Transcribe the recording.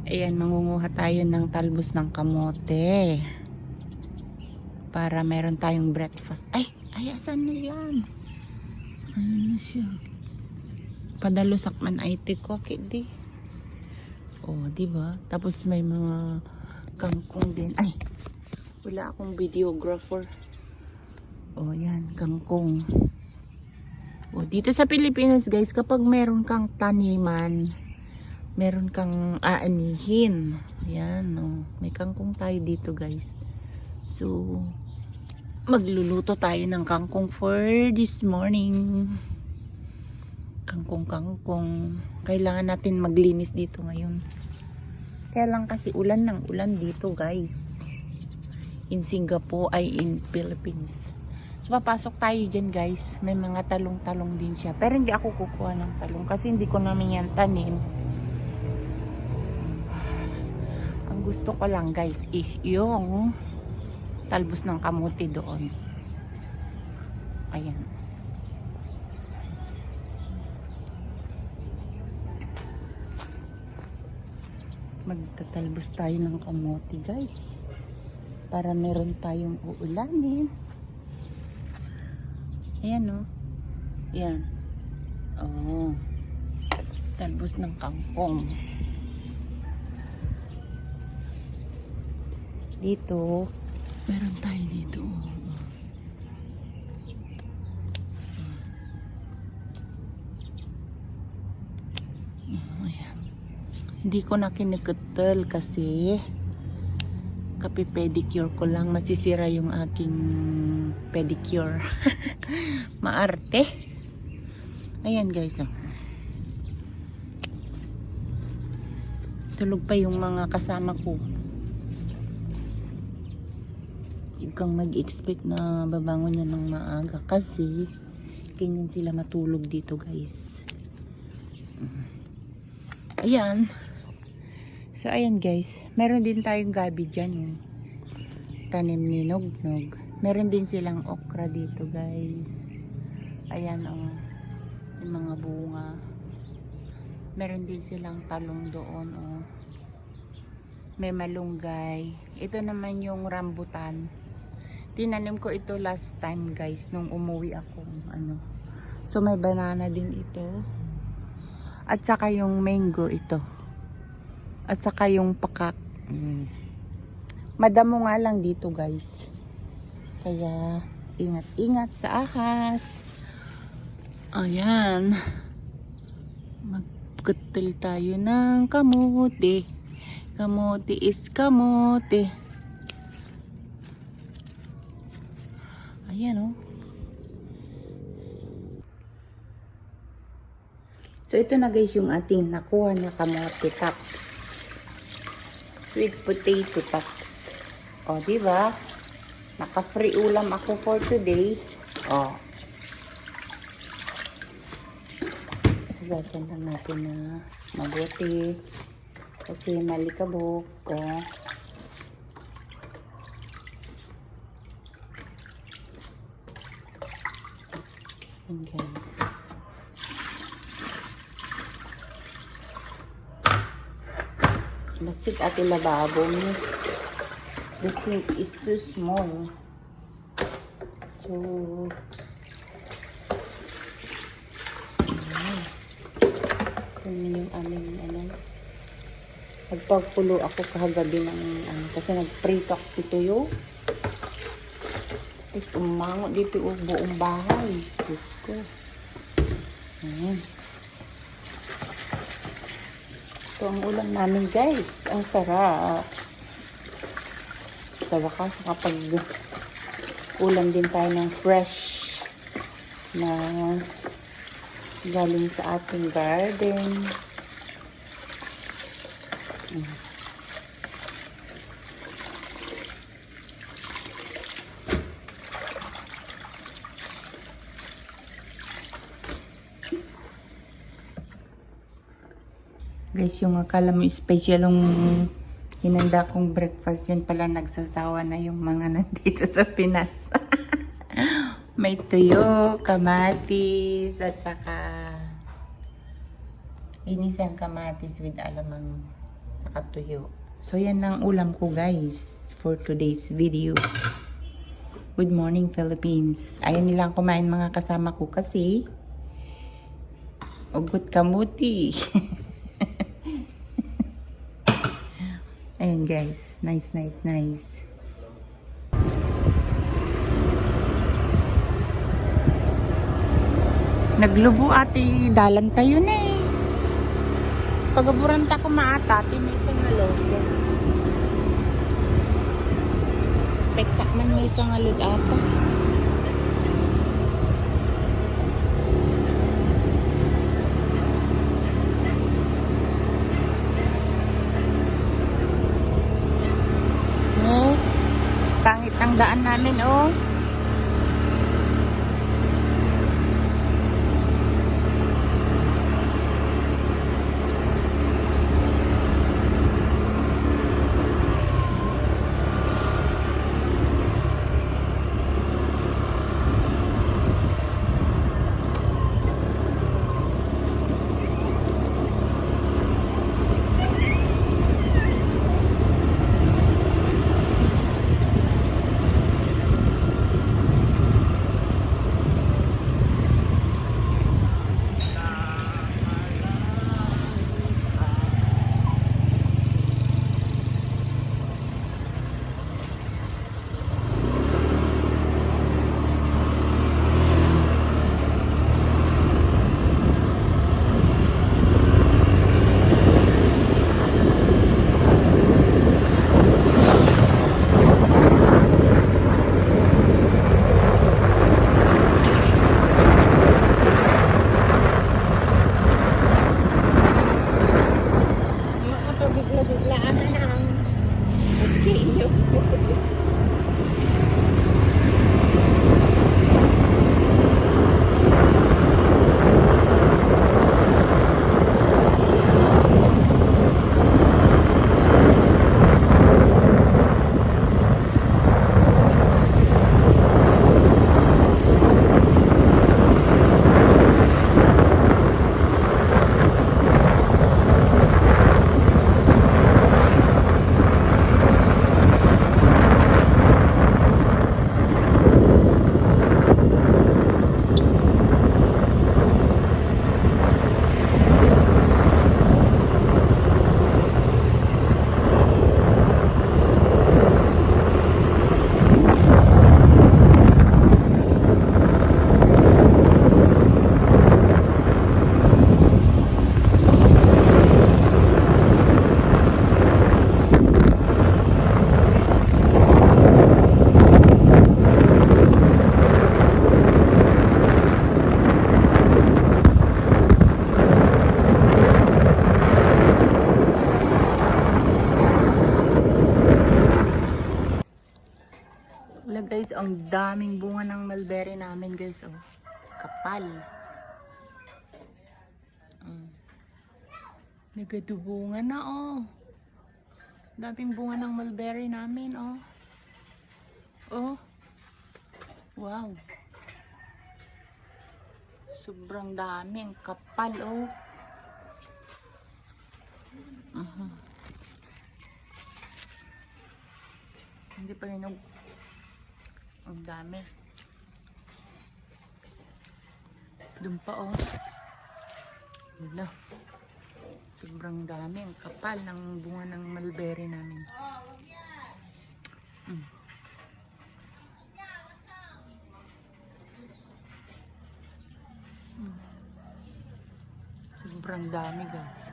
Ayan, mangunguha tayo ng talbos ng kamote. Para meron tayong breakfast. Ay, asan na yan? Ayun na siya. Padalusak man ay tiko, kidi. Oh, diba? Tapos may mga kangkong din. Ay, wala akong videographer. Oh, yan, kangkong. Oh, dito sa Pilipinas, guys, kapag meron kang taniman, meron kang aanihin. Ayan, oh. May kangkong tayo dito, guys. So, magluluto tayo ng kangkong for this morning. Kangkong. Kailangan natin maglinis dito ngayon. Kaya lang kasi ulan ng ulan dito, guys. In Singapore ay in Philippines. So, papasok tayo dyan, guys. May mga talong-talong din siya. Pero hindi ako kukuha ng talong kasi hindi ko namin yan tanim. Ang gusto ko lang, guys, is yung talbos ng kamote doon. Ayan. Magtatalbos tayo ng kamote, guys. Para meron tayong uulanin. Ayan, oh. Ayan. Oh. Talbos ng kangkong. Dito, meron tayo dito. Ayan. Hindi ko na kinikutel kasi kapi-pedicure ko lang. Masisira yung aking pedicure. Maarte. Ayan, guys. Tulog pa yung mga kasama ko. Huwag kang mag-expect na babangon yan ng maaga kasi ganyan sila matulog dito, guys. Ayan. So, ayan, guys. Meron din tayong gabi dyan. Yung tanim ni Nognog. Meron din silang okra dito, guys. Ayan, oh. Yung mga bunga. Meron din silang talong doon, oh. May malunggay. Ito naman yung rambutan. Tinanim ko ito last time, guys, nung umuwi ako, ano. So, may banana din ito. At saka yung mango ito. At saka yung pakak. Madamo nga lang dito, guys. Kaya, ingat-ingat sa ahas. Ayan. Magkutil tayo ng kamote. Kamote is kamote. Ayan, oh. So, ito na, guys, yung ating nakuha na kamote tops. Sweet potato tops. O, diba? Naka-free ulam ako for today. O. Hugasan lang natin na mabuti. Kasi malikabok. O. Ayan, guys. Basit at lababo mo. The sink is too small. So, ito yung aming nagpagpulo ako kahagabi ng kasi nag-prito ako tutuyo. Tapos umango dito buong bahay. Diyos ko. Ayan. Ito ang ulam namin, guys. Ang sarap. Sa wakas, kapag ulam din tayo ng fresh na galing sa ating garden. Guys, yung akala mo special yung hinanda kong breakfast, yun pala nagsasawa na yung mga nandito sa Pinas. May tuyo, kamatis, at saka inisang kamatis with alamang Saka tuyo. So, yan ang ulam ko, guys, for today's video. Good morning, Philippines. Ayaw nilang kumain mga kasama ko kasi ugot kamuti. Ayan, guys. Nice, nice, nice. Naglubo ati, dalan tayo na eh. Pagaburanta ko maata, tinisang alod. Pektak man may isang alod ata. Pangit ang daan namin, oh. Wala guys, ang daming bunga ng mulberry namin guys, oh. Kapal. Nagadubungan na, oh. Daming bunga ng mulberry namin, oh. Oh. Wow. Sobrang daming kapal, oh. Hindi pa hinog. Ang dami. Doon pa, oh. Wala. Sobrang dami. Ang kapal ng bunga ng mulberry namin. Sobrang dami, guys.